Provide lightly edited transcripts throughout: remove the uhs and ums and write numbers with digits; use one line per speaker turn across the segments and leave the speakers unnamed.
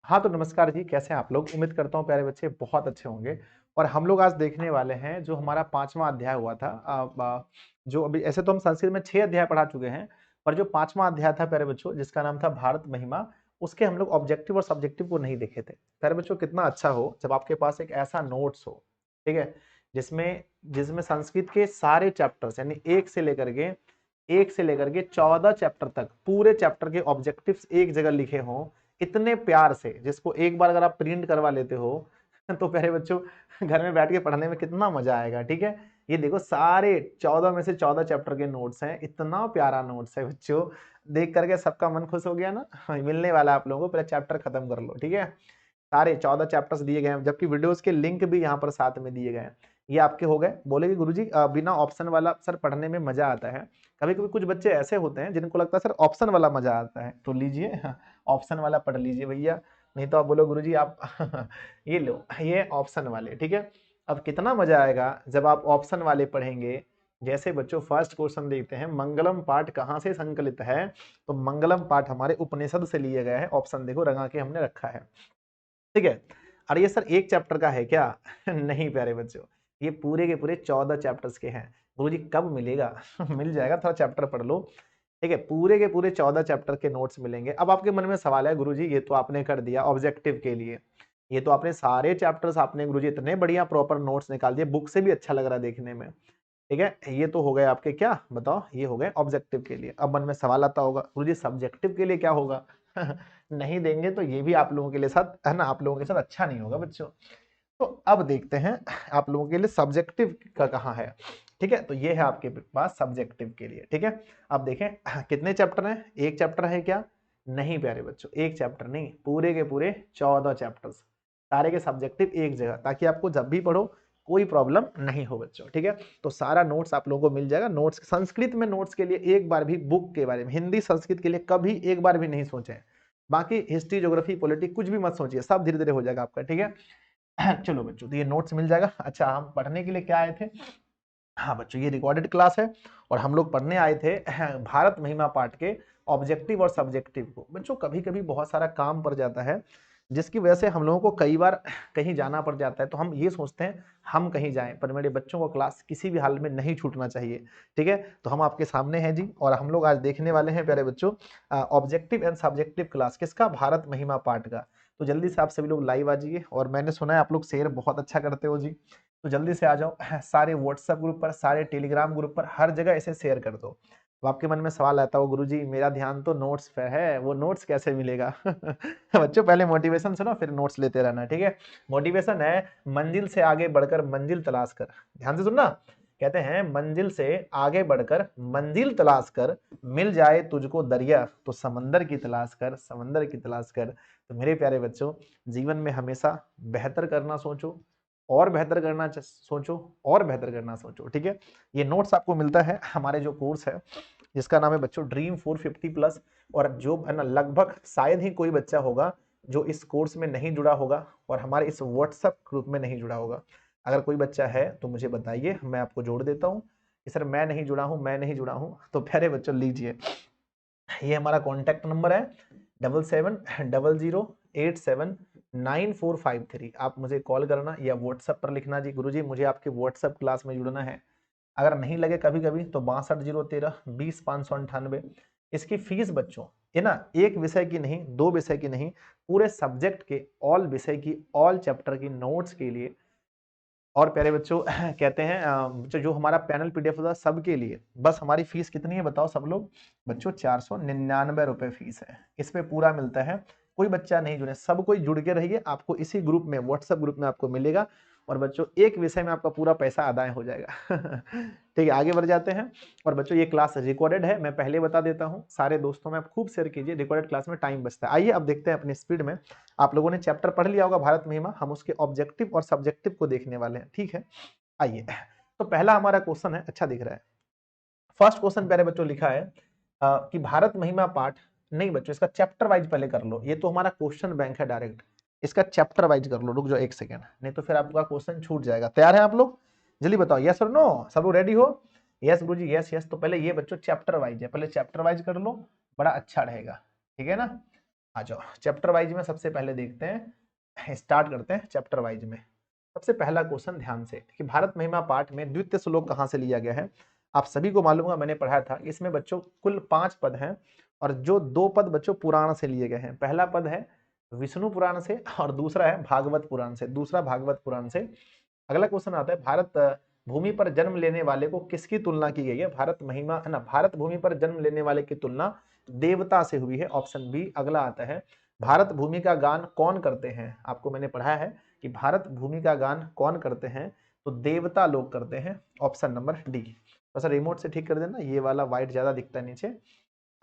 हाँ, तो नमस्कार जी, कैसे हैं आप लोग? उम्मीद करता हूँ प्यारे बच्चे बहुत अच्छे होंगे। और हम लोग आज देखने वाले हैं जो हमारा 5वां अध्याय हुआ था जो अभी ऐसे तो हम संस्कृत में 6 अध्याय पढ़ा चुके हैं, पर जो 5वां अध्याय था प्यारे बच्चों जिसका नाम था भारत महिमा, उसके हम लोग ऑब्जेक्टिव और सब्जेक्टिव को नहीं देखे थे। प्यारे बच्चों कितना अच्छा हो जब आपके पास एक ऐसा नोट्स हो, ठीक है? जिसमें जिसमें संस्कृत के सारे चैप्टर्स यानी 1 से लेकर के 14 चैप्टर तक पूरे चैप्टर के ऑब्जेक्टिव्स एक जगह लिखे हों इतने प्यार से, जिसको एक बार अगर आप प्रिंट करवा लेते हो तो प्यारे बच्चों घर में बैठ के पढ़ने में कितना मजा आएगा। ठीक है, ये देखो सारे 14 में से 14 चैप्टर के नोट्स हैं, इतना प्यारा नोट्स है बच्चों, देख करके सबका मन खुश हो गया ना। मिलने वाला है आप लोगों को, पहले चैप्टर खत्म कर लो। ठीक है, सारे 14 चैप्टर्स दिए गए हैं, जबकि वीडियोस के लिंक भी यहाँ पर साथ में दिए गए हैं। ये आपके हो गए। बोलेगी गुरुजी बिना ऑप्शन वाला सर पढ़ने में मजा आता है। कभी कभी कुछ बच्चे ऐसे होते हैं जिनको लगता है सर ऑप्शन वाला मजा आता है, तो लीजिए ऑप्शन वाला पढ़ लीजिए भैया। नहीं तो आप बोलो गुरुजी आप ये लो, ये ऑप्शन वाले। ठीक है, अब कितना मजा आएगा जब आप ऑप्शन वाले पढ़ेंगे। जैसे बच्चों फर्स्ट क्वेश्चन देखते हैं, मंगलम पाठ कहाँ से संकलित है? तो मंगलम पाठ हमारे उपनिषद से लिया गया है। ऑप्शन देखो रंगा के हमने रखा है। ठीक है, और ये सर एक चैप्टर का है क्या? नहीं प्यारे बच्चों, ये पूरे के पूरे 14 चैप्टर्स के हैं। गुरुजी कब मिलेगा? मिल जाएगा, थोड़ा चैप्टर पढ़ लो। ठीक है, पूरे के पूरे 14 चैप्टर के नोट्स मिलेंगे। अब आपके मन में सवाल है गुरुजी ये तो आपने कर दिया ऑब्जेक्टिव के लिए, ये तो आपने सारे चैप्टर्स आपने गुरुजी इतने बढ़िया प्रॉपर नोट्स निकाल दिए, बुक से भी अच्छा लग रहा है देखने में। ठीक है, ये तो हो गए आपके, क्या बताओ, ये हो गए ऑब्जेक्टिव के लिए। अब मन में सवाल आता होगा गुरुजी सब्जेक्टिव के लिए क्या होगा? नहीं देंगे तो ये भी आप लोगों के लिए साथ है ना, आप लोगों के साथ अच्छा नहीं होगा बच्चों। तो अब देखते हैं आप लोगों के लिए सब्जेक्टिव का कहाँ है। ठीक है, तो ये है आपके पास सब्जेक्टिव के लिए। ठीक है, अब देखें कितने चैप्टर हैं? एक चैप्टर है क्या? नहीं प्यारे बच्चों, एक चैप्टर नहीं, पूरे के पूरे 14 चैप्टर्स, सारे के सब्जेक्टिव एक जगह, ताकि आपको जब भी पढ़ो कोई प्रॉब्लम नहीं हो बच्चों। ठीक है, तो सारा नोट्स आप लोगों को मिल जाएगा। नोट्स संस्कृत में नोट्स के लिए एक बार भी बुक के बारे में, हिंदी संस्कृत के लिए कभी एक बार भी नहीं सोचे। बाकी हिस्ट्री ज्योग्राफी पॉलिटिक्स कुछ भी मत सोचिए, सब धीरे धीरे हो जाएगा आपका। ठीक है, चलो बच्चों, तो ये नोट्स मिल जाएगा। अच्छा, हम पढ़ने के लिए क्या आए थे? हाँ बच्चों, ये रिकॉर्डेड क्लास है और हम लोग पढ़ने आए थे भारत महिमा पाठ के ऑब्जेक्टिव और सब्जेक्टिव को। बच्चों कभी कभी बहुत सारा काम पड़ जाता है, जिसकी वजह से हम लोगों को कई बार कहीं जाना पड़ जाता है, तो हम ये सोचते हैं हम कहीं जाएं, पर मेरे बच्चों को क्लास किसी भी हाल में नहीं छूटना चाहिए। ठीक है, तो हम आपके सामने हैं जी, और हम लोग आज देखने वाले हैं प्यारे बच्चों ऑब्जेक्टिव एंड सब्जेक्टिव क्लास किसका? भारत महिमा पाठ का। तो जल्दी से आप सभी लोग लाइव आ जाइए, और मैंने सुना है आप लोग शेयर बहुत अच्छा करते हो जी, तो जल्दी से आ जाओ। सारे व्हाट्सएप ग्रुप पर, सारे टेलीग्राम ग्रुप पर, हर जगह इसे शेयर कर दो। तो आपके मन में सवाल आता हो गुरुजी मेरा ध्यान तो नोट्स पे है, वो नोट्स कैसे मिलेगा? बच्चों पहले मोटिवेशन सुनो, फिर नोट्स लेते रहना। ठीक है, मोटिवेशन है मंजिल से आगे बढ़कर मंजिल तलाश कर। ध्यान से सुनना, कहते हैं मंजिल से आगे बढ़कर मंजिल तलाश कर, मिल जाए तुझको दरिया तो समंदर की तलाश कर, समंदर की तलाश कर। तो मेरे प्यारे बच्चों, जीवन में हमेशा बेहतर करना सोचो, और बेहतर करना सोचो, और बेहतर करना सोचो। ठीक है, ये नोट्स आपको मिलता है हमारे जो कोर्स है जिसका नाम है बच्चों ड्रीम 450 प्लस। और जो है ना, लगभग शायद ही कोई बच्चा होगा जो इस कोर्स में नहीं जुड़ा होगा और हमारे इस व्हाट्सएप ग्रुप में नहीं जुड़ा होगा। अगर कोई बच्चा है तो मुझे बताइए, मैं आपको जोड़ देता हूँ कि सर मैं नहीं जुड़ा हूँ, मैं नहीं जुड़ा हूँ। तो प्यारे बच्चों लीजिए, ये हमारा कॉन्टैक्ट नंबर है 7700879453। आप मुझे कॉल करना या व्हाट्सएप पर लिखना जी गुरुजी मुझे आपके व्हाट्सएप क्लास में जुड़ना है। अगर नहीं लगे कभी कभी तो 62 013 20 598। इसकी फीस बच्चों, ये ना एक विषय की नहीं, दो विषय की नहीं, पूरे सब्जेक्ट के ऑल विषय की, ऑल चैप्टर की नोट्स के लिए। और प्यारे बच्चों कहते हैं जो हमारा पैनल पीडीएफ होता है सबके लिए, बस हमारी फीस कितनी है बताओ सब लोग? बच्चों 499 रुपए फीस है, इस पे पूरा मिलता है। कोई बच्चा नहीं जुड़े, सब कोई जुड़ के रहिए, आपको इसी ग्रुप में, व्हाट्सएप ग्रुप में आपको मिलेगा। और बच्चों एक विषय में आपका पूरा पैसा अदाय हो जाएगा। ठीक है, आगे बढ़ जाते हैं। और बच्चों ये क्लास रिकॉर्डेड है, मैं पहले बता देता हूँ, सारे दोस्तों में आप खूब शेयर कीजिए, रिकॉर्डेड क्लास में टाइम बचता है। आइए अब देखते हैं अपनी स्पीड में। आप लोगों ने चैप्टर पढ़ लिया होगा भारत महिमा, हम उसके ऑब्जेक्टिव और सब्जेक्टिव को देखने वाले हैं। ठीक है, आइए। तो पहला हमारा क्वेश्चन है, अच्छा दिख रहा है, फर्स्ट क्वेश्चन प्यारे बच्चों लिखा है कि भारत महिमा पाठ, नहीं बच्चों इसका चैप्टर वाइज पहले कर लो, ये तो हमारा क्वेश्चन बैंक है डायरेक्ट, इसका चैप्टर वाइज कर लो। रुक जाओ एक सेकेंड, नहीं तो फिर आपका क्वेश्चन छूट जाएगा। तैयार है आप लोग? जल्दी बताओ यस और नो, सब लोग रेडी हो? यस गुरुजी यस यस। तो पहले ये बच्चों चैप्टर वाइज है, पहले चैप्टर वाइज कर लो, बड़ा अच्छा रहेगा। ठीक है ना, आ जाओ चैप्टर वाइज में सबसे पहले देखते हैं, स्टार्ट करते हैं चैप्टर वाइज में। सबसे पहला क्वेश्चन ध्यान से कि भारत महिमा पाठ में द्वितीय श्लोक कहाँ से लिया गया है। आप सभी को मालूम है, मैंने पढ़ाया था। इसमें बच्चों कुल 5 पद हैं और जो 2 पद बच्चों पुराण से लिए गए हैं। पहला पद है विष्णु पुराण से और दूसरा है भागवत पुराण से, दूसरा भागवत पुराण से। अगला क्वेश्चन आता है भारत भूमि पर जन्म लेने वाले को किसकी तुलना की गई है। भारत महिमा है ना, भारत भूमि पर जन्म लेने वाले की तुलना देवता से हुई है, ऑप्शन बी। अगला आता है भारत भूमि का गान कौन करते हैं। आपको मैंने पढ़ा है कि भारत भूमि का गान कौन करते हैं, तो देवता लोग करते हैं, ऑप्शन नंबर डी। बस रिमोट से ठीक कर देना, ये वाला व्हाइट ज्यादा दिखता है नीचे।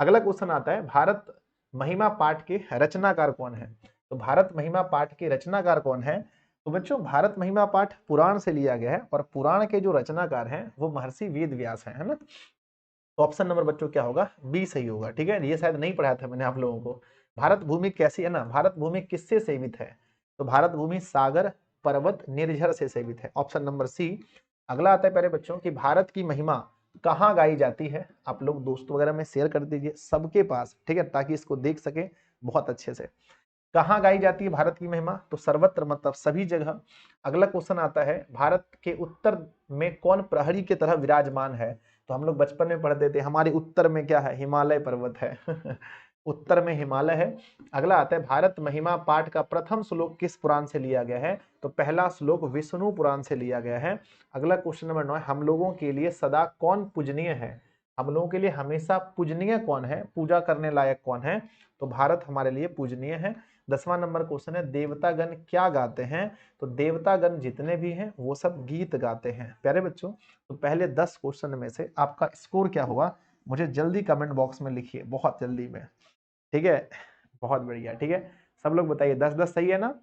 अगला क्वेश्चन आता है भारत महिमा पाठ के रचनाकार कौन है। तो भारत महिमा पाठ के रचनाकार कौन है, तो बच्चों भारत महिमा पाठ पुराण से लिया गया है और पुराण के जो रचनाकार हैं वो महर्षि वेद व्यास हैं, है ना। तो ऑप्शन नंबर बच्चों क्या होगा, बी सही होगा। ठीक है, ये शायद नहीं पढ़ाया था मैंने आप लोगों को। भारत भूमि कैसी है ना, भारत भूमि किससे सेवित है, तो भारत भूमि सागर पर्वत निर्झर से सेवित है, ऑप्शन नंबर सी। अगला आता है प्यारे बच्चों कि भारत की महिमा कहाँ गाई जाती है। आप लोग दोस्तों वगैरह में शेयर कर दीजिए सबके पास, ठीक है, ताकि इसको देख सके बहुत अच्छे से। कहाँ गाई जाती है भारत की महिमा, तो सर्वत्र, मतलब सभी जगह। अगला क्वेश्चन आता है भारत के उत्तर में कौन प्रहरी की तरह विराजमान है। तो हम लोग बचपन में पढ़ते थे हमारे उत्तर में क्या है, हिमालय पर्वत है उत्तर में हिमालय है। अगला आता है भारत महिमा पाठ का प्रथम श्लोक किस पुराण से लिया गया है, तो पहला श्लोक विष्णु पुराण से लिया गया है। अगला क्वेश्चन नंबर 9, हम लोगों के लिए सदा कौन पूजनीय है। हम लोगों के लिए हमेशा पूजनीय कौन है, पूजा करने लायक कौन है, तो भारत हमारे लिए पूजनीय है। 10वां नंबर क्वेश्चन है देवतागण क्या गाते हैं, तो देवतागण जितने भी हैं वो सब गीत गाते हैं। प्यारे बच्चों, तो पहले 10 क्वेश्चन में से आपका स्कोर क्या हुआ, मुझे जल्दी कमेंट बॉक्स में लिखिए, बहुत जल्दी में। ठीक है, बहुत बढ़िया। ठीक है, सब लोग बताइए 10-10 सही है ना।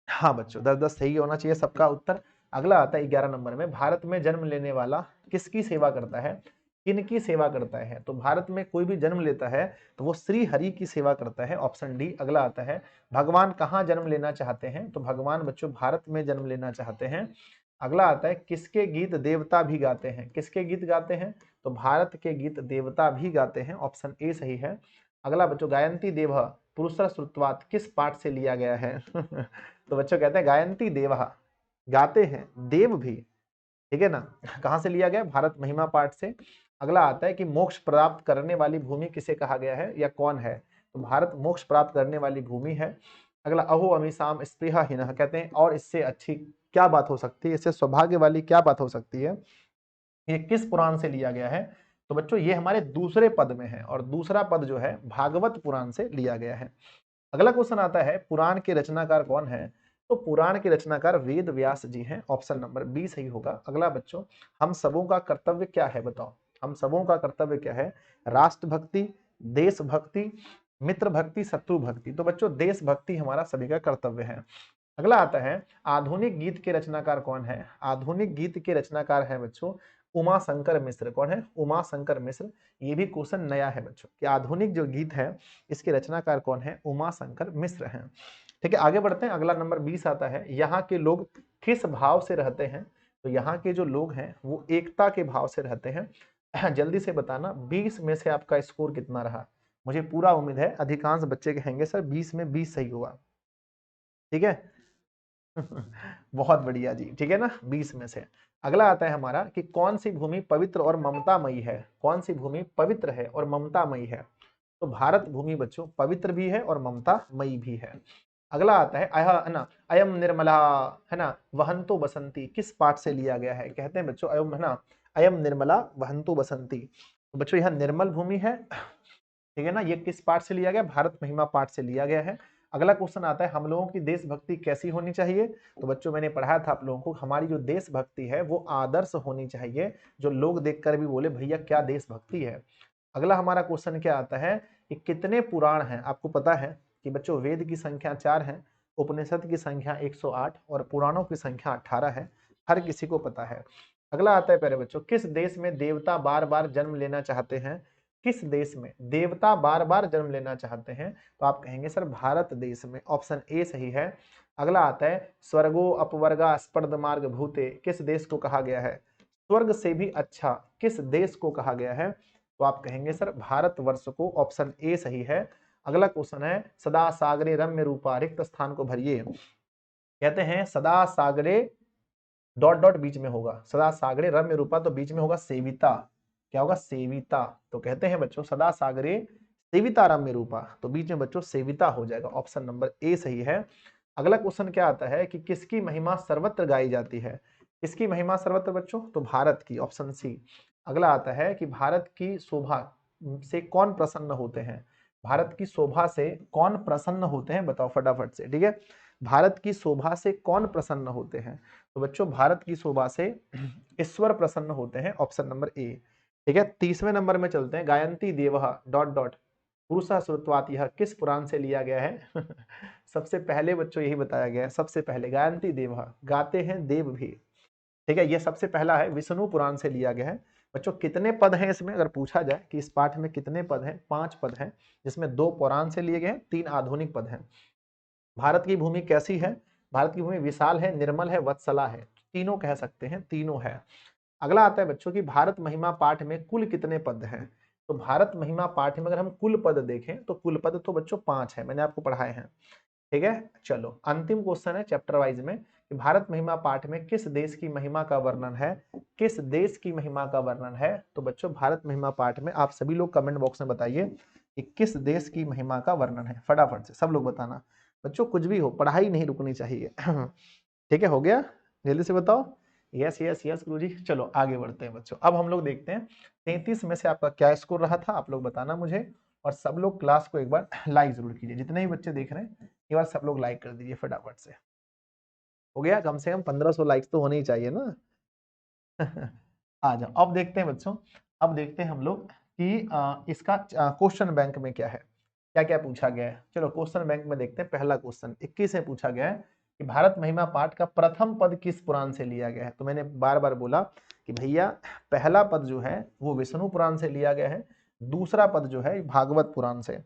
हाँ बच्चों, 10-10 सही होना चाहिए सबका उत्तर। अगला आता है 11 नंबर में, भारत में जन्म लेने वाला किसकी सेवा करता है, किनकी सेवा करता है। तो भारत में कोई भी जन्म लेता है तो वो श्री हरि की सेवा करता है, ऑप्शन डी। अगला आता है भगवान कहाँ जन्म लेना चाहते हैं, तो भगवान बच्चों भारत में जन्म लेना चाहते हैं। अगला आता है किसके गीत देवता भी गाते हैं, किसके गीत गाते हैं, तो भारत के गीत देवता भी गाते हैं, ऑप्शन ए सही है। अगला बच्चों गायंती देव पुरुषर श्रुतवात किस पाठ से लिया गया है तो बच्चों कहते हैं गायंती देवः, गाते हैं देव भी, ठीक है ना। कहां से लिया गया, भारत महिमा पाठ से। अगला आता है कि मोक्ष प्राप्त करने वाली भूमि किसे कहा गया है या कौन है, तो भारत मोक्ष प्राप्त करने वाली भूमि है। अगला अहो अमीसाम स्पृहाहीनः, कहते हैं और इससे अच्छी क्या बात हो सकती है, इससे सौभाग्य वाली क्या बात हो सकती है। ये किस पुराण से लिया गया है, तो बच्चों ये हमारे दूसरे पद में है और दूसरा पद जो है भागवत पुराण से लिया गया है। अगला क्वेश्चन आता है पुराण के रचनाकार कौन है, तो पुराण के रचनाकार वेद व्यास जी हैं, ऑप्शन नंबर बी सही होगा। अगला बच्चों हम सबों का कर्तव्य क्या है, बताओ हम सबों का कर्तव्य क्या है, राष्ट्रभक्ति, देशभक्ति, मित्र भक्ति, शत्रु भक्ति। तो बच्चों देशभक्ति हमारा सभी का कर्तव्य है। अगला आता है आधुनिक गीत के रचनाकार कौन है। आधुनिक गीत के रचनाकार है बच्चों उमा शंकर मिश्र। कौन है, उमा शंकर मिश्र। ये भी क्वेश्चन नया है बच्चों कि आधुनिक जो गीत है इसके रचनाकार कौन है, उमा शंकर मिश्र हैं। ठीक है, आगे बढ़ते हैं। अगला नंबर 20 आता है यहाँ के लोग किस भाव से रहते हैं, तो यहाँ के जो लोग हैं वो एकता के भाव से रहते हैं जल्दी से बताना 20 में से आपका स्कोर कितना रहा। मुझे पूरा उम्मीद है अधिकांश बच्चे कहेंगे सर 20 में 20 सही हुआ। ठीक है बहुत बढ़िया जी, ठीक है ना, 20 में से। अगला आता है हमारा कि कौन सी भूमि पवित्र और ममतामयी है, कौन सी भूमि पवित्र है और ममतामयी है, तो भारत भूमि बच्चों पवित्र भी है और ममतामयी भी है। अगला आता है है ना अयम निर्मला, है ना वहंतो बसंती किस पाठ से लिया गया है, कहते हैं बच्चों अयम, है ना अयम निर्मला वहंतो बसंती। तो बच्चों यह निर्मल भूमि है, ठीक है ना, ये किस पाठ से लिया गया, भारत महिमा पाठ से लिया गया है। अगला क्वेश्चन आता है हम लोगों की देशभक्ति कैसी होनी चाहिए, तो बच्चों मैंने पढ़ाया था आप लोगों को हमारी जो देशभक्ति है वो आदर्श होनी चाहिए, जो लोग देखकर भी बोले भैया क्या देशभक्ति है। अगला हमारा क्वेश्चन क्या आता है कि कितने पुराण हैं, आपको पता है कि बच्चों वेद की संख्या 4 है, उपनिषद की संख्या 108 और पुराणों की संख्या 18 है, हर किसी को पता है। अगला आता है प्यारे बच्चों किस देश में देवता बार बार जन्म लेना चाहते हैं, किस देश में देवता बार बार जन्म लेना चाहते हैं, तो आप कहेंगे सर भारत देश में, ऑप्शन ए सही है। अगला आता है स्वर्गो अपवर्गा स्पर्ध मार्ग भूते किस देश को कहा गया है, स्वर्ग से भी अच्छा किस देश को कहा गया है, तो आप कहेंगे सर भारतवर्ष को, ऑप्शन ए सही है। अगला क्वेश्चन है सदा सागरे रम्य रूपा रिक्त स्थान को भरिए। कहते हैं सदा सागरे डॉट डॉट बीच में होगा, सदा सागरे रम्य रूपा तो बीच में होगा सेविता, क्या होगा सेविता। तो कहते हैं बच्चों सदा सागरे सेविता रम्य रूपा, तो बीच में बच्चों सेविता हो जाएगा, ऑप्शन नंबर ए सही है। अगला क्वेश्चन क्या आता है कि किसकी महिमा सर्वत्र गाई जाती है, किसकी महिमा सर्वत्र बच्चों, तो भारत की, ऑप्शन सी। अगला आता है कि भारत की शोभा से कौन प्रसन्न होते हैं, भारत की शोभा से कौन प्रसन्न होते हैं, बताओ फटाफट से, ठीक है। भारत की शोभा से कौन प्रसन्न होते हैं, तो बच्चों भारत की शोभा से ईश्वर प्रसन्न होते हैं, ऑप्शन नंबर ए, ठीक है। 30वें नंबर में चलते हैं, गायंती देवः डॉट डॉट पुरुषः श्रुत्वात्, यह किस पुराण से लिया गया है सबसे पहले बच्चों यही बताया गया है, सबसे पहले गायंती देवः, गाते हैं देव भी, ठीक है। ये सबसे पहला है, विष्णु पुराण से लिया गया है। बच्चों कितने पद हैं इसमें, अगर पूछा जाए कि इस पाठ में कितने पद हैं, 5 पद हैं, जिसमें 2 पुराण से लिए गए हैं, 3 आधुनिक पद हैं। भारत की भूमि कैसी है, भारत की भूमि विशाल है, निर्मल है, वत्सला है, तीनों कह सकते हैं, तीनों है। अगला आता है बच्चों की भारत महिमा पाठ में कुल कितने पद हैं, तो भारत महिमा पाठ में अगर हम कुल पद देखें तो कुल पद तो बच्चों 5 है, मैंने आपको पढ़ाए हैं, ठीक है। चलो अंतिम क्वेश्चन है चैप्टर वाइज में कि भारत महिमा पाठ में किस देश की महिमा का वर्णन है, किस देश की महिमा का वर्णन है, तो बच्चों भारत महिमा पाठ में आप सभी लोग कमेंट बॉक्स में बताइए कि किस देश की महिमा का वर्णन है, फटाफट से सब लोग बताना बच्चों, कुछ भी हो पढ़ाई नहीं रुकनी चाहिए ठीक है, हो गया, जल्दी से बताओ, यस यस यस गुरुजी। चलो आगे बढ़ते हैं बच्चों, अब हम लोग देखते हैं 33 में से आपका क्या स्कोर रहा था, आप लोग बताना मुझे, और सब लोग क्लास को एक बार लाइक जरूर कीजिए, जितने भी बच्चे देख रहे हैं एक बार सब लोग लाइक कर दीजिए फटाफट से। हो गया, कम से कम 1500 लाइक्स तो होने ही चाहिए ना आ जाओ, अब देखते हैं बच्चों, अब देखते हैं हम लोग कि इसका क्वेश्चन बैंक में क्या है, क्या क्या पूछा गया है। चलो क्वेश्चन बैंक में देखते हैं, पहला क्वेश्चन 21 में पूछा गया है कि भारत महिमा पाठ का प्रथम पद किस पुराण से लिया गया है। तो मैंने बार बार बोला कि भैया पहला पद जो है वो विष्णु पुराण से लिया गया है, दूसरा पद जो है भागवत पुराण से,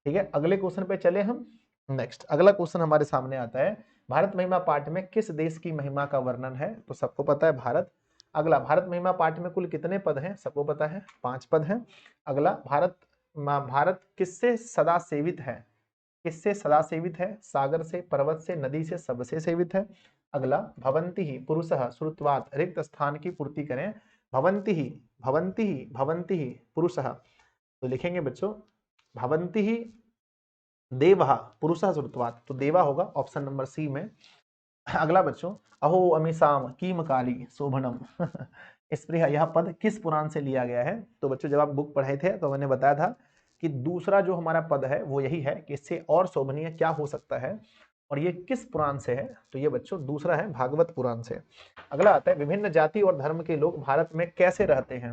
ठीक है। अगले क्वेश्चन पे चले हम, नेक्स्ट अगला क्वेश्चन हमारे सामने आता है, भारत महिमा पाठ में किस देश की महिमा का वर्णन है, तो सबको पता है भारत। अगला भारत महिमा पाठ में कुल कितने पद हैं, सबको पता है 5 पद हैं। अगला भारत किससे सदा सेवित है, किससे सदा सेवित है, सागर से, पर्वत से, नदी से, सबसे सेवित है। अगला भवंती ही पुरुषः श्रुत्वात् रिक्त स्थान की पूर्ति करें, भवंती ही भवंती ही भवंती ही पुरुषः, तो लिखेंगे बच्चों भवंती ही देवः पुरुषः श्रुत्वात्, तो देवा होगा ऑप्शन नंबर सी में। अगला बच्चों अहो अमीसाम कीम काली शोभनम स्पृहा, यह पद किस पुराण से लिया गया है, तो बच्चों जब आप बुक पढ़े थे तो मैंने बताया था कि दूसरा जो हमारा पद है वो यही है कि इससे और शोभनीय क्या हो सकता है, और ये किस पुराण से है, तो ये बच्चों दूसरा है भागवत पुराण से। अगला आता है विभिन्न जाति और धर्म के लोग भारत में कैसे रहते हैं,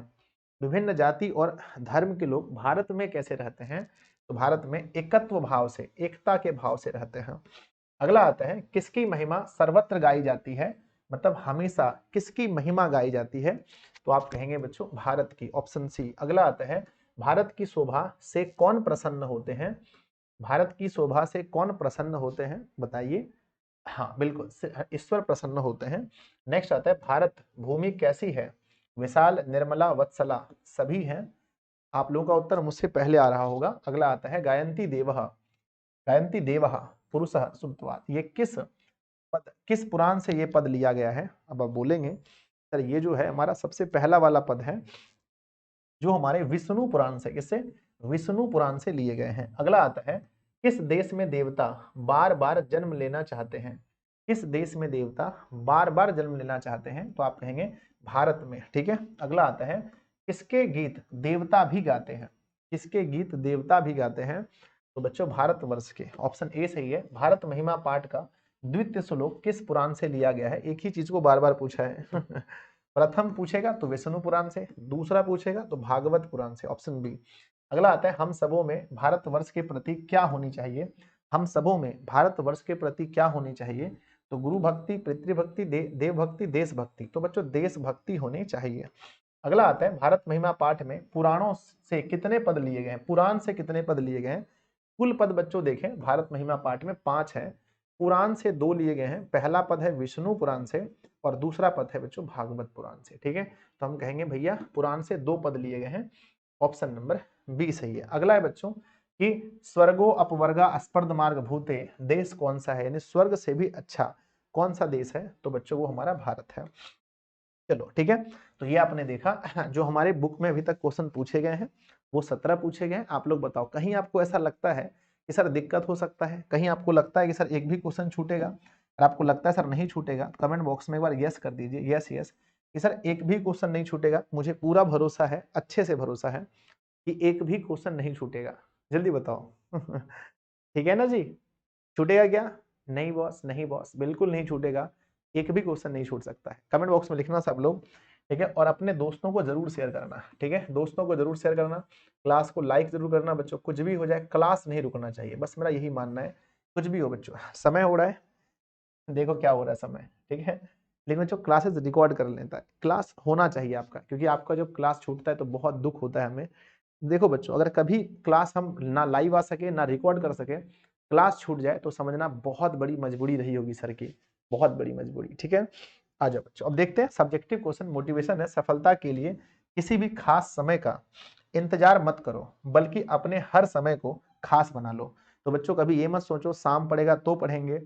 विभिन्न जाति और धर्म के लोग भारत में कैसे रहते हैं, तो भारत में एकत्व भाव से, एकता के भाव से रहते हैं। अगला आता है किसकी महिमा सर्वत्र गाई जाती है, मतलब हमेशा किसकी महिमा गाई जाती है, तो आप कहेंगे बच्चों भारत की, ऑप्शन सी। अगला आता है भारत की शोभा से कौन प्रसन्न होते हैं, भारत की शोभा से कौन प्रसन्न होते हैं, बताइए, हाँ बिल्कुल ईश्वर प्रसन्न होते हैं। नेक्स्ट आता है भारत भूमि कैसी है, विशाल, निर्मला, वत्सला, सभी हैं। आप लोगों का उत्तर मुझसे पहले आ रहा होगा। अगला आता है गायंती देवः, गायंती देवः पुरुषः श्रुत्वात्, ये किस पद, किस पुराण से ये पद लिया गया है, अब आप बोलेंगे सर ये जो है हमारा सबसे पहला वाला पद है जो हमारे विष्णु पुराण से, किससे, विष्णु पुराण से लिए गए हैं। अगला आता है किस देश में देवता बार बार जन्म लेना चाहते हैं, किस देश में देवता बार बार जन्म लेना चाहते हैं, तो आप कहेंगे भारत में, ठीक है। अगला आता है किसके गीत देवता भी गाते हैं, किसके गीत देवता भी गाते हैं, तो बच्चों भारतवर्ष के, ऑप्शन ए सही है। भारत महिमा पाठ का द्वितीय श्लोक किस पुराण से लिया गया है, एक ही चीज को बार बार पूछा है प्रथम पूछेगा तो विष्णु पुराण से, दूसरा पूछेगा तो भागवत पुराण से, ऑप्शन बी। अगला आता है हम सबों में भारतवर्ष के प्रति क्या होनी चाहिए, हम सबों में भारतवर्ष के प्रति क्या होनी चाहिए, तो गुरु भक्ति, पितृभक्ति, देव भक्ति, देशभक्ति, तो बच्चों देशभक्ति होनी चाहिए। अगला आता है भारत महिमा पाठ में पुराणों से कितने पद लिए गए हैं, पुराण से कितने पद लिए गए हैं, कुल पद बच्चों देखें भारत महिमा पाठ में 5 है, पुराण से 2 लिए गए हैं, पहला पद है विष्णु पुराण से और दूसरा पद है बच्चों भागवत पुराण से, ठीक है। तो हम कहेंगे भैया पुराण से 2 पद लिए गए हैं, ऑप्शन नंबर बी सही है। अगला है बच्चों कि स्वर्गो अपवर्गा स्पर्ध मार्ग भूते, देश कौन सा है, यानी स्वर्ग से भी अच्छा कौन सा देश है, तो बच्चों वो हमारा भारत है। चलो ठीक है, तो ये आपने देखा जो हमारे बुक में अभी तक क्वेश्चन पूछे गए हैं वो 17 पूछे गए हैं। आप लोग बताओ, कहीं आपको ऐसा लगता है कि सर दिक्कत हो सकता है, कहीं आपको लगता है कि सर एक भी क्वेश्चन छूटेगा, और आपको लगता है सर नहीं छूटेगा, कमेंट बॉक्स में एक बार यस कर दीजिए, यस यस, कि सर एक भी क्वेश्चन नहीं छूटेगा। मुझे पूरा भरोसा है, अच्छे से भरोसा है कि एक भी क्वेश्चन नहीं छूटेगा। जल्दी बताओ ठीक है ना जी, छूटेगा क्या? नहीं बॉस, नहीं बॉस, बिल्कुल नहीं छूटेगा, एक भी क्वेश्चन नहीं छूट सकता है। कमेंट बॉक्स में लिखना सब लोग, ठीक है, और अपने दोस्तों को जरूर शेयर करना, ठीक है, दोस्तों को जरूर शेयर करना, क्लास को लाइक जरूर करना बच्चों। कुछ भी हो जाए क्लास नहीं रुकना चाहिए, बस मेरा यही मानना है। कुछ भी हो बच्चों, समय हो रहा है, देखो क्या हो रहा है समय, ठीक है, लेकिन बच्चों क्लासेस रिकॉर्ड कर लेता है, क्लास होना चाहिए आपका, क्योंकि आपका जब क्लास छूटता है तो बहुत दुख होता है हमें। देखो बच्चों, अगर कभी क्लास हम ना लाइव आ सके ना रिकॉर्ड कर सके, क्लास छूट जाए, तो समझना बहुत बड़ी मजबूरी रही होगी सर की, बहुत बड़ी मजबूरी। ठीक है, आ जाओ बच्चों, अब देखते हैं सब्जेक्टिव क्वेश्चन। मोटिवेशन है, सफलता के लिए किसी भी खास समय का इंतजार मत करो, बल्कि अपने हर समय को खास बना लो। तो बच्चों कभी ये मत सोचो शाम पड़ेगा तो पढ़ेंगे,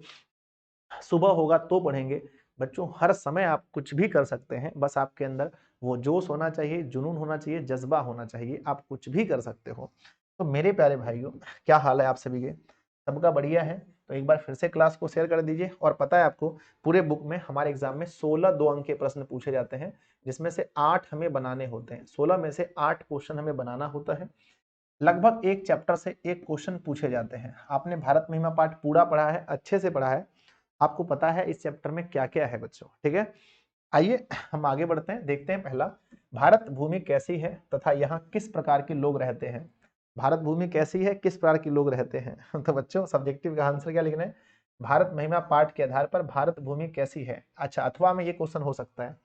सुबह होगा तो पढ़ेंगे। बच्चों हर समय आप कुछ भी कर सकते हैं, बस आपके अंदर वो जोश होना चाहिए, जुनून होना चाहिए, जज्बा होना चाहिए, आप कुछ भी कर सकते हो। तो मेरे प्यारे भाइयों, क्या हाल है आप सभी के? सबका बढ़िया है? तो एक बार फिर से क्लास को शेयर कर दीजिए। और पता है आपको, पूरे बुक में हमारे एग्जाम में 16 दो अंक के प्रश्न पूछे जाते हैं, जिसमें से 8 हमें बनाने होते हैं। 16 में से 8 क्वेश्चन हमें बनाना होता है। लगभग एक चैप्टर से एक क्वेश्चन पूछे जाते हैं। आपने भारत महिमा पाठ पूरा पढ़ा है, अच्छे से पढ़ा है, आपको पता है इस चैप्टर में क्या क्या है बच्चों। ठीक है, आइए हम आगे बढ़ते हैं, देखते हैं। पहला, भारत भूमि कैसी है तथा यहाँ किस प्रकार के लोग रहते हैं। भारत भूमि कैसी है, किस प्रकार के लोग रहते हैं तो बच्चों सब्जेक्टिव का आंसर क्या लिखना है? भारत महिमा पाठ के आधार पर भारत भूमि कैसी है। अच्छा, अथवा में ये क्वेश्चन हो सकता है,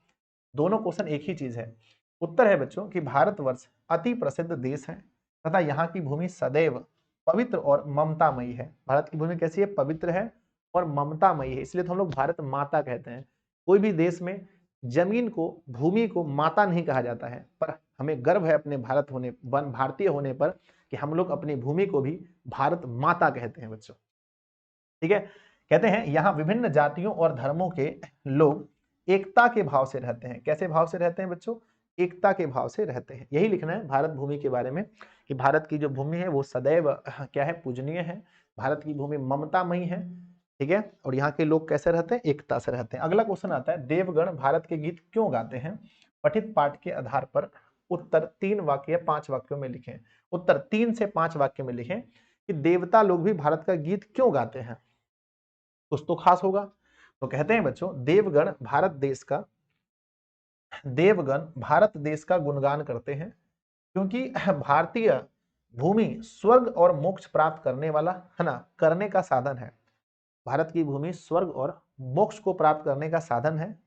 दोनों क्वेश्चन एक ही चीज है। उत्तर है बच्चों कि भारतवर्ष अति प्रसिद्ध देश है तथा यहाँ की भूमि सदैव पवित्र और ममतामयी है। भारत की भूमि कैसी है? पवित्र है और ममतामयी है, इसलिए तो हम लोग भारत माता कहते हैं। कोई भी देश में जमीन को, भूमि को माता नहीं कहा जाता है, पर हमें गर्व है अपने भारतीय होने पर कि हम लोग अपनी भूमि को भी भारत माता कहते हैं बच्चों। ठीक है, कहते हैं यहाँ विभिन्न जातियों और धर्मों के लोग एकता के भाव से रहते हैं। कैसे भाव से रहते हैं बच्चों? एकता के भाव से रहते हैं। यही लिखना है भारत भूमि के बारे में, कि भारत की जो भूमि है वो सदैव क्या है? पूजनीय है। भारत की भूमि ममतामयी है। ठीक है, और यहाँ के लोग कैसे रहते हैं? एकता से रहते हैं। अगला क्वेश्चन आता है, देवगण भारत के गीत क्यों गाते हैं? पठित पाठ के आधार पर उत्तर 3 वाक्य या 5 वाक्यों में लिखें। उत्तर 3 से 5 वाक्य में लिखें कि देवता लोग भी भारत का गीत क्यों गाते हैं। कुछ तो खास होगा। तो कहते हैं बच्चों, देवगण भारत देश का गुणगान करते हैं, क्योंकि भारतीय भूमि स्वर्ग और मोक्ष प्राप्त करने वाला है ना, करने का साधन है। भारत की भूमि स्वर्ग और मोक्ष को प्राप्त करने का साधन है।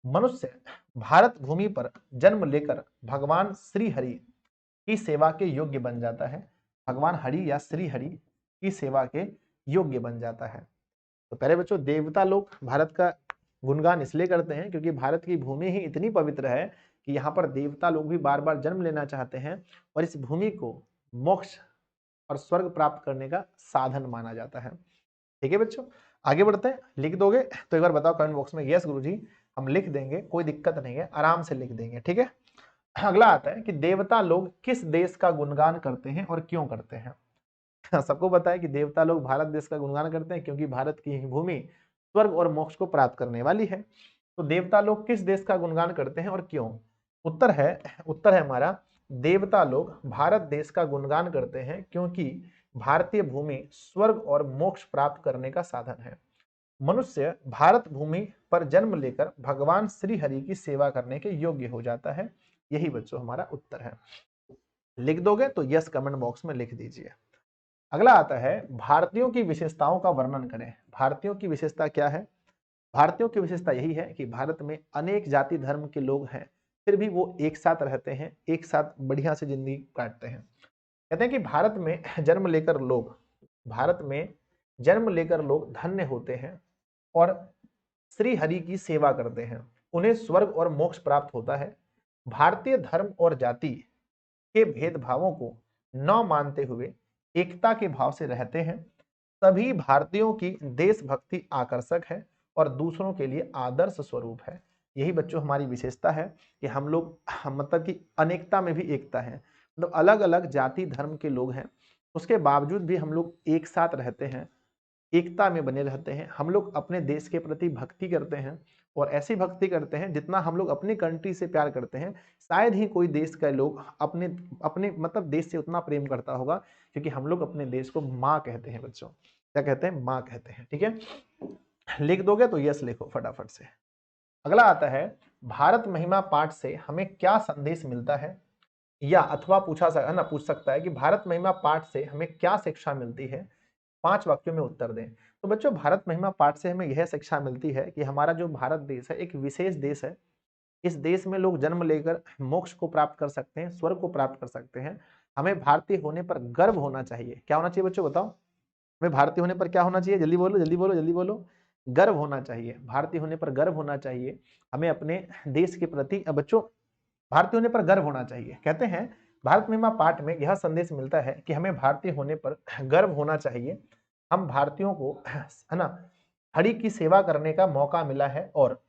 मनुष्य भारत भूमि पर जन्म लेकर भगवान श्री हरि की सेवा के योग्य बन जाता है। भगवान हरि या श्री हरि की सेवा के योग्य बन जाता है। तो पहले बच्चों, देवता लोग भारत का गुणगान इसलिए करते हैं क्योंकि भारत की भूमि ही इतनी पवित्र है कि यहाँ पर देवता लोग भी बार बार जन्म लेना चाहते हैं, और इस भूमि को मोक्ष और स्वर्ग प्राप्त करने का साधन माना जाता है। ठीक है बच्चों, आगे बढ़ते हैं। लिख दोगे तो एक बार बताओ कमेंट बॉक्स में, यस गुरुजी हम लिख देंगे, कोई दिक्कत नहीं है, आराम से लिख देंगे। ठीक है, अगला आता है कि देवता लोग किस देश का गुणगान करते हैं और क्यों करते हैं। सबको पता है कि देवता लोग भारत देश का गुणगान करते हैं क्योंकि भारत की भूमि स्वर्ग और मोक्ष को प्राप्त करने वाली है। तो देवता लोग किस देश का गुणगान करते हैं और क्यों? उत्तर है हमारा, देवता लोग भारत देश का गुणगान करते हैं क्योंकि भारतीय भूमि स्वर्ग और मोक्ष प्राप्त करने का साधन है। मनुष्य भारत भूमि पर जन्म लेकर भगवान श्री हरि की सेवा करने के योग्य हो जाता है। यही बच्चों हमारा उत्तर है। लिख दोगे तो यस कमेंट बॉक्स में लिख दीजिए। अगला आता है, भारतीयों की विशेषताओं का वर्णन करें। भारतीयों की विशेषता क्या है? भारतीयों की विशेषता यही है कि भारत में अनेक जाति धर्म के लोग हैं, फिर भी वो एक साथ रहते हैं, एक साथ बढ़िया से जिंदगी काटते हैं। कहते हैं कि भारत में जन्म लेकर लोग धन्य होते हैं और श्री हरि की सेवा करते हैं, उन्हें स्वर्ग और मोक्ष प्राप्त होता है। भारतीय धर्म और जाति के भेदभावों को न मानते हुए एकता के भाव से रहते हैं। सभी भारतीयों की देशभक्ति आकर्षक है और दूसरों के लिए आदर्श स्वरूप है। यही बच्चों हमारी विशेषता है कि हम लोग मतलब कि अनेकता में भी एकता है, मतलब अलग अलग जाति धर्म के लोग हैं, उसके बावजूद भी हम लोग एक साथ रहते हैं, एकता में बने रहते हैं। हम लोग अपने देश के प्रति भक्ति करते हैं और ऐसी भक्ति करते हैं जितना हम लोग अपनी कंट्री से प्यार करते हैं शायद ही कोई देश का लोग अपने अपने मतलब देश से उतना प्रेम करता होगा, क्योंकि हम लोग अपने देश को माँ कहते हैं बच्चों। क्या कहते हैं? माँ कहते हैं। ठीक है, लिख दोगे तो यस लिखो फटाफट से। अगला आता है, भारत महिमा पाठ से हमें क्या संदेश मिलता है, या अथवा पूछ सकता है कि भारत महिमा पाठ से हमें क्या शिक्षा मिलती है। 5 वाक्यों में उत्तर दें। तो बच्चों भारत महिमा पाठ से हमें यह शिक्षा मिलती है कि हमारा जो भारत देश है एक विशेष देश है। इस देश में लोग जन्म लेकर मोक्ष को प्राप्त कर सकते हैं, स्वर्ग को प्राप्त कर सकते हैं। हमें भारतीय होने पर गर्व होना चाहिए। क्या होना चाहिए बच्चों बताओ? हमें भारतीय होने पर क्या होना चाहिए? जल्दी बोलो जल्दी बोलो जल्दी बोलो। गर्व होना चाहिए। भारतीय होने पर गर्व होना चाहिए। हमें अपने देश के प्रति बच्चों भारतीय होने पर गर्व होना चाहिए। कहते हैं भारत महिमा पाठ में यह संदेश मिलता है कि हमें भारतीय होने पर गर्व होना चाहिए। हम भारतीयों को है ना हरि की सेवा करने का मौका मिला है और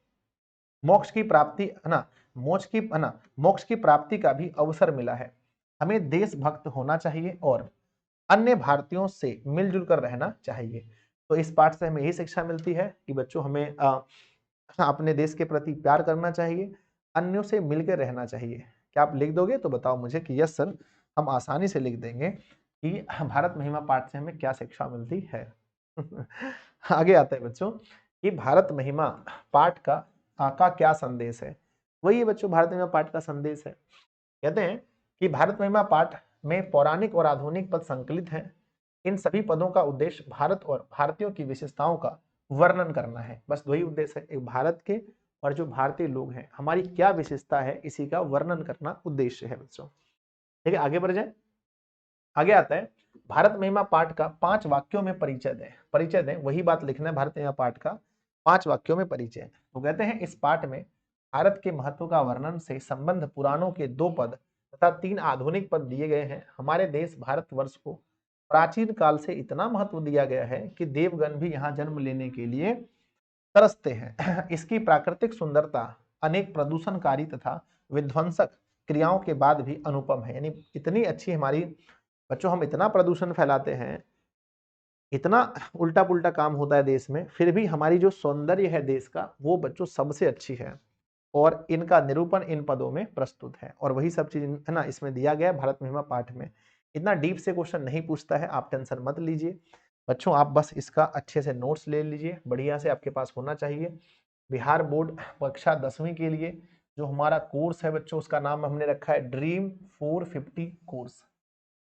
मोक्ष की प्राप्ति है ना मोक्ष की प्राप्ति का भी अवसर मिला है। हमें देशभक्त होना चाहिए और अन्य भारतीयों से मिलजुल कर रहना चाहिए। तो इस पाठ से हमें यही शिक्षा मिलती है कि बच्चों हमें अपने देश के प्रति प्यार करना चाहिए, अन्यों से मिलकर रहना चाहिए। क्या आप लिख दोगे तो बताओ मुझे कि यस सर, हम आसानी से लिख देंगे कि भारत महिमा पाठ से हमें क्या शिक्षा मिलती है। आगे आता है बच्चों कि भारत महिमा पाठ का क्या संदेश है। वही है बच्चों भारत महिमा पाठ का संदेश है। कहते हैं कि भारत महिमा पाठ में पौराणिक और आधुनिक पद संकलित हैं। इन सभी पदों का उद्देश्य भारत और भारतीयों की विशेषताओं का वर्णन करना है। बस वही उद्देश्य है, एक भारत के और जो भारतीय लोग हैं हमारी क्या विशेषता है इसी का वर्णन करना उद्देश्य है बच्चों। ठीक है, आगे बढ़ जाए। आगे आता है भारत महिमा पाठ का 5 वाक्यों में परिचय दें। परिचय दें, वही बात लिखना है, भारत महिमा पाठ का 5 वाक्यों में परिचय। तो कहते हैं इस पाठ में भारत के महत्व का वर्णन से संबंध पुराणों के 2 पद तथा 3 आधुनिक पद दिए गए हैं। हमारे देश भारतवर्ष को प्राचीन काल से इतना महत्व दिया गया है कि देवगण भी यहाँ जन्म लेने के लिए तरसते हैं। इसकी प्राकृतिक सुंदरता अनेक प्रदूषणकारी तथा विध्वंसक क्रियाओं के बाद भी अनुपम है। यानी इतनी अच्छी हमारी बच्चों, हम इतना प्रदूषण फैलाते हैं, इतना उल्टा पुल्टा काम होता है देश में, फिर भी हमारी जो सौंदर्य है देश का वो बच्चों सबसे अच्छी है और इनका निरूपण इन पदों में प्रस्तुत है। और वही सब चीज है ना इसमें दिया गया है भारत महिमा पाठ में। इतना डीप से क्वेश्चन नहीं पूछता है, आप टेंशन मत लीजिए बच्चों, आप बस इसका अच्छे से नोट्स ले लीजिए, बढ़िया से आपके पास होना चाहिए। बिहार बोर्ड कक्षा 10वीं के लिए जो हमारा कोर्स है बच्चों, उसका नाम हमने रखा है ड्रीम 450 कोर्स।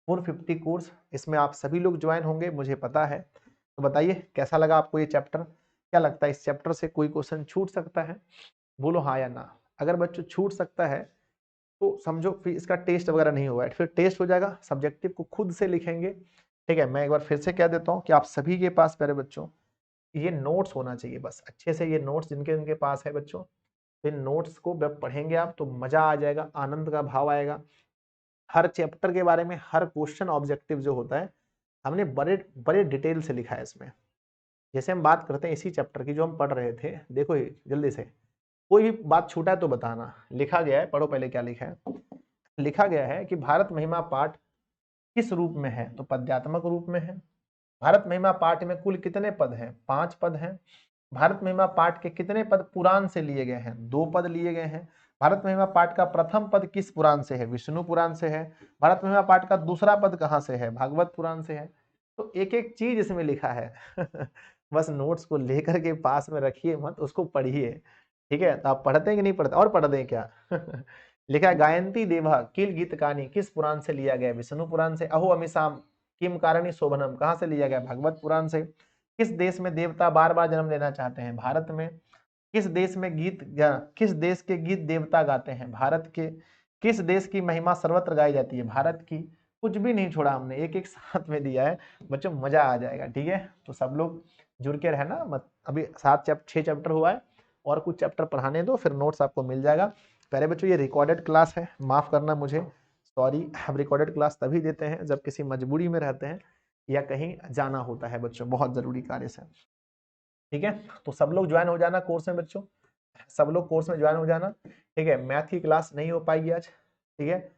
450 कोर्स, इसमें आप सभी लोग ज्वाइन होंगे मुझे पता है। तो बताइए कैसा लगा आपको ये चैप्टर? क्या लगता है इस चैप्टर से कोई क्वेश्चन छूट सकता है? बोलो हाँ या ना। अगर बच्चों छूट सकता है तो समझो फिर इसका टेस्ट वगैरह नहीं होगा, फिर टेस्ट हो जाएगा, सब्जेक्टिव को खुद से लिखेंगे। ठीक है, मैं एक बार फिर से कह देता हूँ कि आप सभी के पास प्यारे बच्चों ये नोट्स होना चाहिए, बस अच्छे से ये नोट्स जिनके पास है बच्चों, इन नोट्स को जब पढ़ेंगे आप तो मजा आ जाएगा, आनंद का भाव आएगा। हर चैप्टर के बारे में हर क्वेश्चन ऑब्जेक्टिव जो होता है हमने बड़े बड़े डिटेल से लिखा है इसमें। जैसे हम बात करते हैं इसी चैप्टर की जो हम पढ़ रहे थे, देखो ये जल्दी से, कोई भी बात छूटा है तो बताना। लिखा गया है, पढ़ो पहले क्या लिखा है। लिखा गया है कि भारत महिमा पाठ किस रूप में है, तो पद्यात्मक रूप में है। भारत महिमा पाठ में कुल कितने पद हैं? 5 पद हैं। भारत महिमा पाठ के कितने पद पुराण से लिए गए हैं? 2 पद लिए गए हैं। भारत महिमा पाठ का प्रथम पद किस पुराण से है? विष्णु पुराण से है। भारत महिमा पाठ का दूसरा पद कहाँ से है? भागवत पुराण से है। तो एक एक चीज इसमें लिखा है। बस नोट्स को लेकर के पास में रखिए मत, उसको पढ़िए। ठीक है, तो आप पढ़ते हैं कि नहीं पढ़ते? और पढ़ दें क्या? लिखा है गायंती देवा किल गीत कहानी किस पुराण से लिया गया? विष्णु पुराण से। अहो अमिसाम किम कारणी शोभनम कहाँ से लिया गया? भागवत पुराण से। किस देश में देवता बार बार जन्म लेना चाहते हैं? भारत में। किस देश में किस देश के गीत देवता गाते हैं? भारत के। किस देश की महिमा सर्वत्र गाई जाती है? भारत की। कुछ भी नहीं छोड़ा हमने, एक एक साथ में दिया है बच्चों, मजा आ जाएगा। ठीक है, तो सब लोग जुड़ के रहना मत। अभी 6 चैप्टर हुआ है और कुछ चैप्टर पढ़ाने दो, फिर नोट्स आपको मिल जाएगा। पहले बच्चों ये रिकॉर्डेड क्लास है, माफ करना मुझे, सॉरी। हम रिकॉर्डेड क्लास तभी देते हैं जब किसी मजबूरी में रहते हैं, या कहीं जाना होता है बच्चों, बहुत जरूरी कार्य से। ठीक है, तो सब लोग ज्वाइन हो जाना कोर्स में बच्चों, सब लोग कोर्स में ज्वाइन हो जाना। ठीक है, मैथ की क्लास नहीं हो पाएगी आज। ठीक है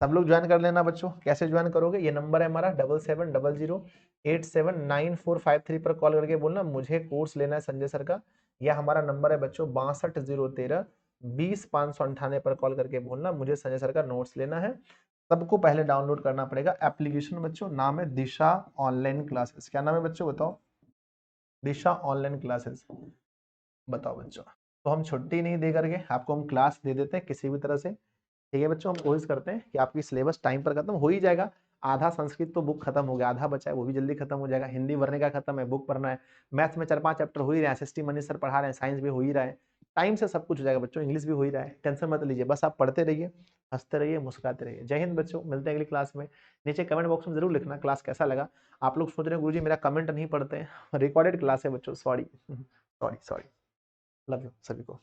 सब लोग ज्वाइन कर लेना बच्चों। कैसे ज्वाइन करोगे, ये नंबर है हमारा 7700879453 पर कॉल करके बोलना मुझे कोर्स लेना है संजय सर का। या हमारा नंबर है बच्चों 62 013 20 598 पर कॉल करके बोलना मुझे संजय सर का नोट्स लेना है। सबको पहले डाउनलोड करना पड़ेगा एप्लीकेशन बच्चों, नाम है दिशा ऑनलाइन क्लासेस। क्या नाम है बच्चों बताओ, दिशा ऑनलाइन क्लासेस। बताओ बच्चों, तो हम छुट्टी नहीं दे करके आपको हम क्लास दे देते हैं किसी भी तरह से। ठीक है बच्चों, हम कोशिश करते हैं कि आपकी सिलेबस टाइम पर खत्म हो ही जाएगा। आधा संस्कृत तो बुक खत्म हो गया, आधा बचा है वो भी जल्दी खत्म हो जाएगा। हिंदी भरने का खत्म है, बुक पढ़ना है। मैथ्स में 4-5 चैप्टर हो ही रहे हैं, एसएसटी मनीष सर पढ़ा रहे हैं, साइंस भी हो ही रहा है। टाइम से सब कुछ हो जाएगा बच्चों, इंग्लिश भी हो ही रहा है, टेंशन मत लीजिए। बस आप पढ़ते रहिए, हंसते रहिए, मुस्कुराते रहिए। जय हिंद बच्चों, मिलते हैं अगली क्लास में। नीचे कमेंट बॉक्स में जरूर लिखना क्लास कैसा लगा। आप लोग सोच रहे हैं गुरुजी मेरा कमेंट नहीं पढ़ते हैं, रिकॉर्डेड क्लास है बच्चों, sorry sorry sorry. Love you सभी को।